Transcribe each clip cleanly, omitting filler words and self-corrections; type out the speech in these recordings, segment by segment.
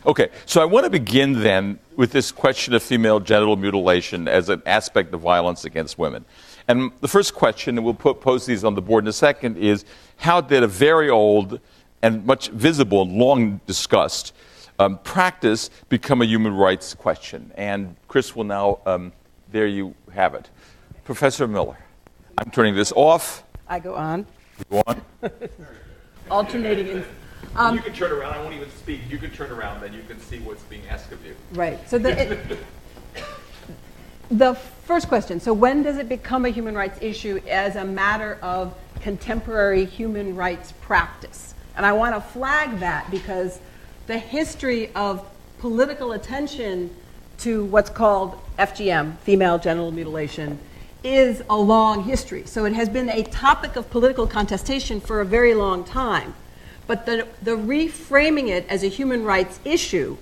Okay, so I want to begin then with this question of female genital mutilation as an aspect of violence against women. And the first question, and we'll pose these on the board in a second, is how did a very old and much visible and long discussed practice become a human rights question? And Chris will now, there you have it. Professor Miller, I'm turning this off. I go on. You go on. Alternating in. You can turn around. I won't even speak. You can turn around, then you can see what's being asked of you. Right. So the first question, so when does it become a human rights issue as a matter of contemporary human rights practice? And I want to flag that because the history of political attention to what's called FGM, female genital mutilation, is a long history. So it has been a topic of political contestation for a very long time. But the reframing it as a human rights issue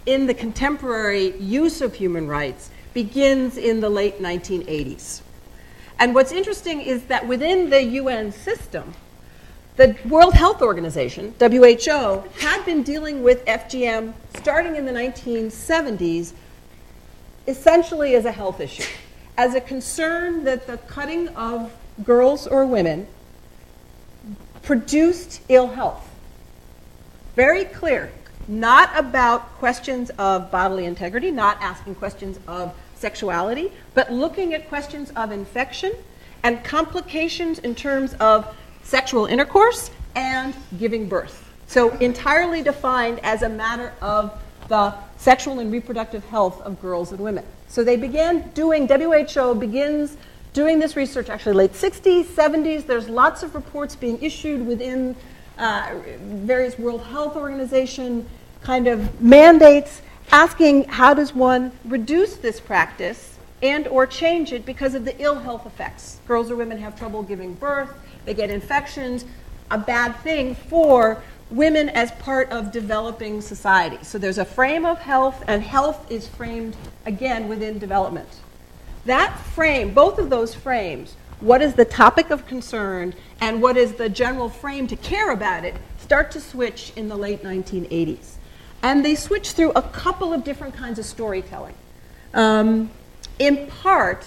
in the contemporary use of human rights begins in the late 1980s. And what's interesting is that within the UN system, the World Health Organization, WHO, had been dealing with FGM starting in the 1970s essentially as a health issue, as a concern that the cutting of girls or women produced ill health. Very clear, not about questions of bodily integrity, not asking questions of sexuality, but looking at questions of infection and complications in terms of sexual intercourse and giving birth. So entirely defined as a matter of the sexual and reproductive health of girls and women. So they began doing, WHO begins doing this research actually late 60s, 70s. There's lots of reports being issued within various World Health Organization kind of mandates asking how does one reduce this practice and or change it because of the ill health effects. Girls or women have trouble giving birth, they get infections, a bad thing for women as part of developing society. So there's a frame of health, and health is framed again within development. That frame, both of those frames, what is the topic of concern and what is the general frame to care about it, start to switch in the late 1980s. And they switch through a couple of different kinds of storytelling. In part,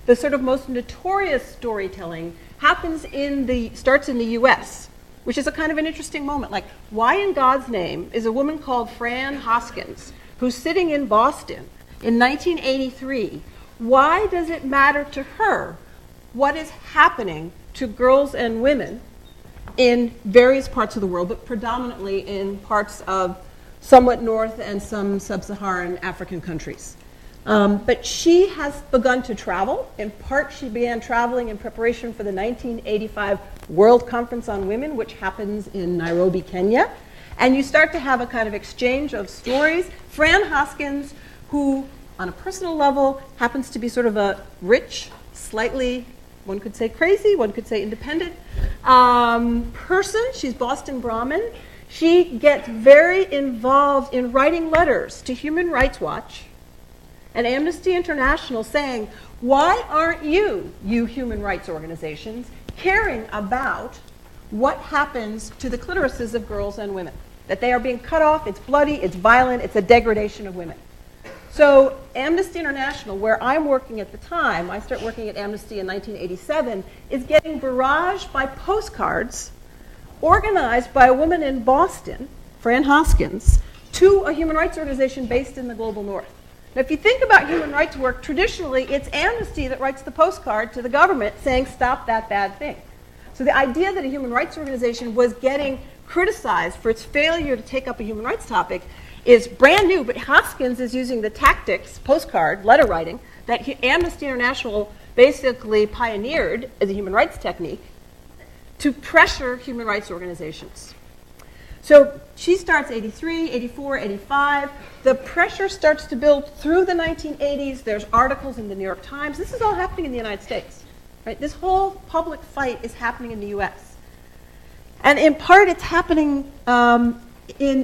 the sort of most notorious storytelling starts in the US, which is a kind of an interesting moment. Like, why in God's name is a woman called Fran Hoskins, who's sitting in Boston in 1983, why does it matter to her what is happening to girls and women in various parts of the world, but predominantly in parts of somewhat North and some sub-Saharan African countries? But she has begun to travel. In part, she began traveling in preparation for the 1985 World Conference on Women, which happens in Nairobi, Kenya. And you start to have a kind of exchange of stories. Fran Hoskins, who on a personal level happens to be sort of a rich, slightly, one could say crazy, one could say independent person. She's Boston Brahmin. She gets very involved in writing letters to Human Rights Watch and Amnesty International saying, why aren't you human rights organizations, caring about what happens to the clitorises of girls and women? That they are being cut off, it's bloody, it's violent, it's a degradation of women. So Amnesty International, where I'm working at the time, I start working at Amnesty in 1987, is getting barraged by postcards organized by a woman in Boston, Fran Hoskins, to a human rights organization based in the global north. Now, if you think about human rights work, traditionally it's Amnesty that writes the postcard to the government saying, stop that bad thing. So the idea that a human rights organization was getting criticized for its failure to take up a human rights topic is brand new, but Hoskins is using the tactics, postcard, letter writing, that Amnesty International basically pioneered as a human rights technique to pressure human rights organizations. So she starts 83, 84, 85. The pressure starts to build through the 1980s. There's articles in the New York Times. This is all happening in the United States. Right? This whole public fight is happening in the US. And in part it's happening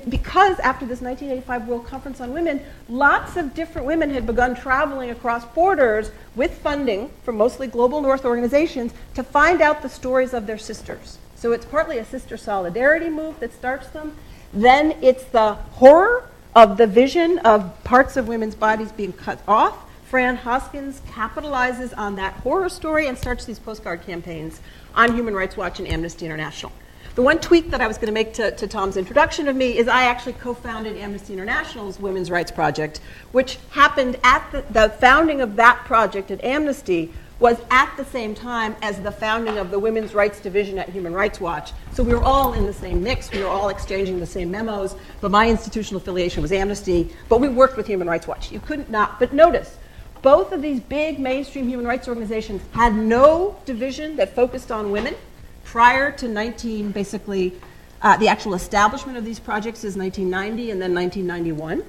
because after this 1985 World Conference on Women, lots of different women had begun traveling across borders with funding from mostly global north organizations to find out the stories of their sisters. So it's partly a sister solidarity move that starts them. Then it's the horror of the vision of parts of women's bodies being cut off. Fran Hoskins capitalizes on that horror story and starts these postcard campaigns on Human Rights Watch and Amnesty International. The one tweak that I was going to make to Tom's introduction of me is I actually co-founded Amnesty International's Women's Rights Project, which happened at the founding of that project at Amnesty was at the same time as the founding of the Women's Rights Division at Human Rights Watch. So we were all in the same mix, we were all exchanging the same memos, but my institutional affiliation was Amnesty, but we worked with Human Rights Watch. You couldn't not, but notice, both of these big mainstream human rights organizations had no division that focused on women prior to the actual establishment of these projects is 1990 and then 1991.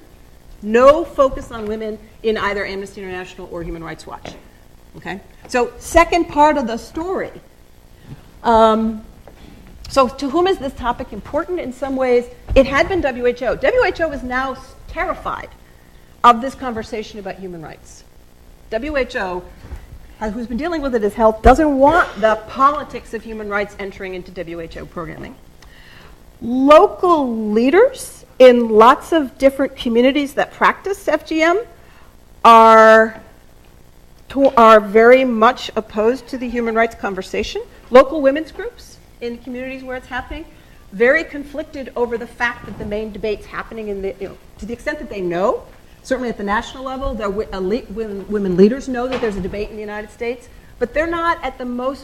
No focus on women in either Amnesty International or Human Rights Watch. Okay? So second part of the story. So to whom is this topic important? In some ways, it had been WHO. WHO is now terrified of this conversation about human rights. WHO, who's been dealing with it as health, doesn't want the politics of human rights entering into WHO programming. Local leaders in lots of different communities that practice FGM are very much opposed to the human rights conversation. Local women's groups in communities where it's happening, very conflicted over the fact that the main debate's happening to the extent that they know. Certainly at the national level, women leaders know that there's a debate in the United States, but they're not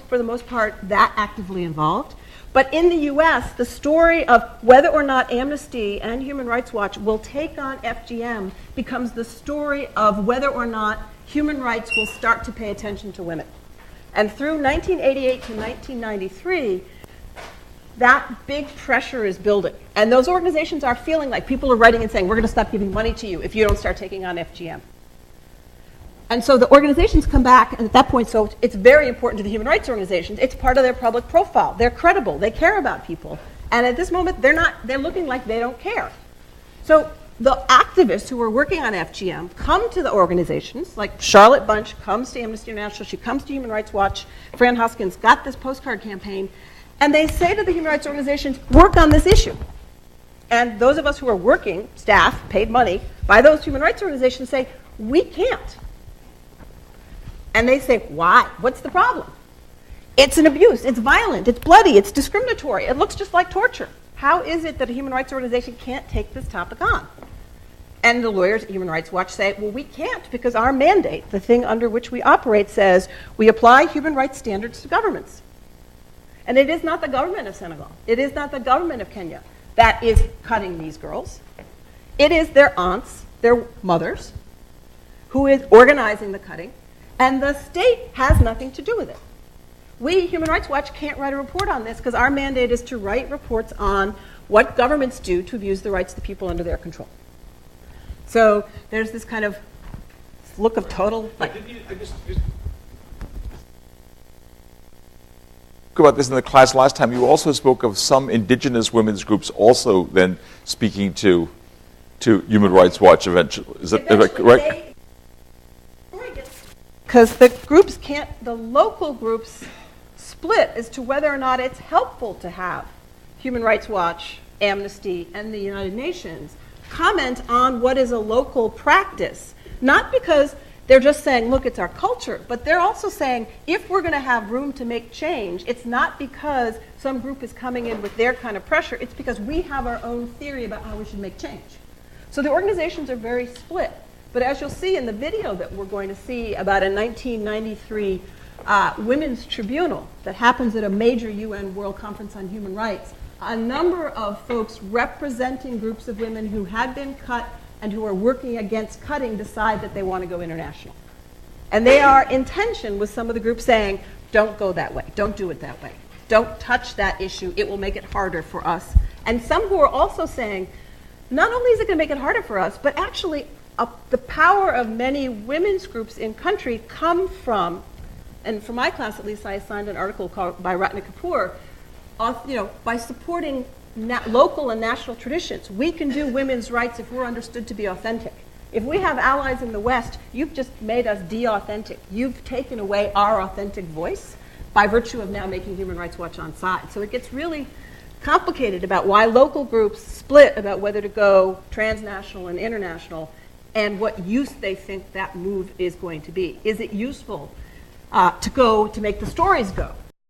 for the most part, that actively involved. But in the US, the story of whether or not Amnesty and Human Rights Watch will take on FGM becomes the story of whether or not human rights will start to pay attention to women. And through 1988 to 1993, that big pressure is building. And those organizations are feeling like people are writing and saying, we're going to stop giving money to you if you don't start taking on FGM. And so the organizations come back, and at that point, so it's very important to the human rights organizations. It's part of their public profile. They're credible. They care about people. And at this moment, they're looking like they don't care. So the activists who are working on FGM come to the organizations, like Charlotte Bunch comes to Amnesty International, she comes to Human Rights Watch, Fran Hoskins got this postcard campaign, and they say to the human rights organizations, work on this issue. And those of us who are working, staff, paid money, by those human rights organizations say, we can't. And they say, why? What's the problem? It's an abuse, it's violent, it's bloody, it's discriminatory, it looks just like torture. How is it that a human rights organization can't take this topic on? And the lawyers at Human Rights Watch say, well, we can't because our mandate, the thing under which we operate, says we apply human rights standards to governments. And it is not the government of Senegal. It is not the government of Kenya that is cutting these girls. It is their aunts, their mothers, who is organizing the cutting, and the state has nothing to do with it. We, Human Rights Watch, can't write a report on this because our mandate is to write reports on what governments do to abuse the rights of the people under their control. So there's this kind of look of total... About this in the class last time, you also spoke of some indigenous women's groups also then speaking to Human Rights Watch eventually. Is that correct? Because the local groups split as to whether or not it's helpful to have Human Rights Watch, Amnesty, and the United Nations comment on what is a local practice. Not because they're just saying, look, it's our culture, but they're also saying, if we're going to have room to make change, it's not because some group is coming in with their kind of pressure, it's because we have our own theory about how we should make change. So the organizations are very split. But as you'll see in the video that we're going to see about a 1993 women's tribunal that happens at a major UN World Conference on Human Rights, a number of folks representing groups of women who had been cut and who are working against cutting decide that they want to go international. And they are in tension with some of the groups saying, don't go that way, don't do it that way, don't touch that issue, it will make it harder for us. And some who are also saying, not only is it going to make it harder for us, but actually the power of many women's groups in country come from, and for my class at least I assigned an article by Ratna Kapoor, by supporting local and national traditions. We can do women's rights if we're understood to be authentic. If we have allies in the West, you've just made us de-authentic. You've taken away our authentic voice by virtue of now making Human Rights Watch on side. So it gets really complicated about why local groups split about whether to go transnational and international and what use they think that move is going to be. Is it useful to make the stories go?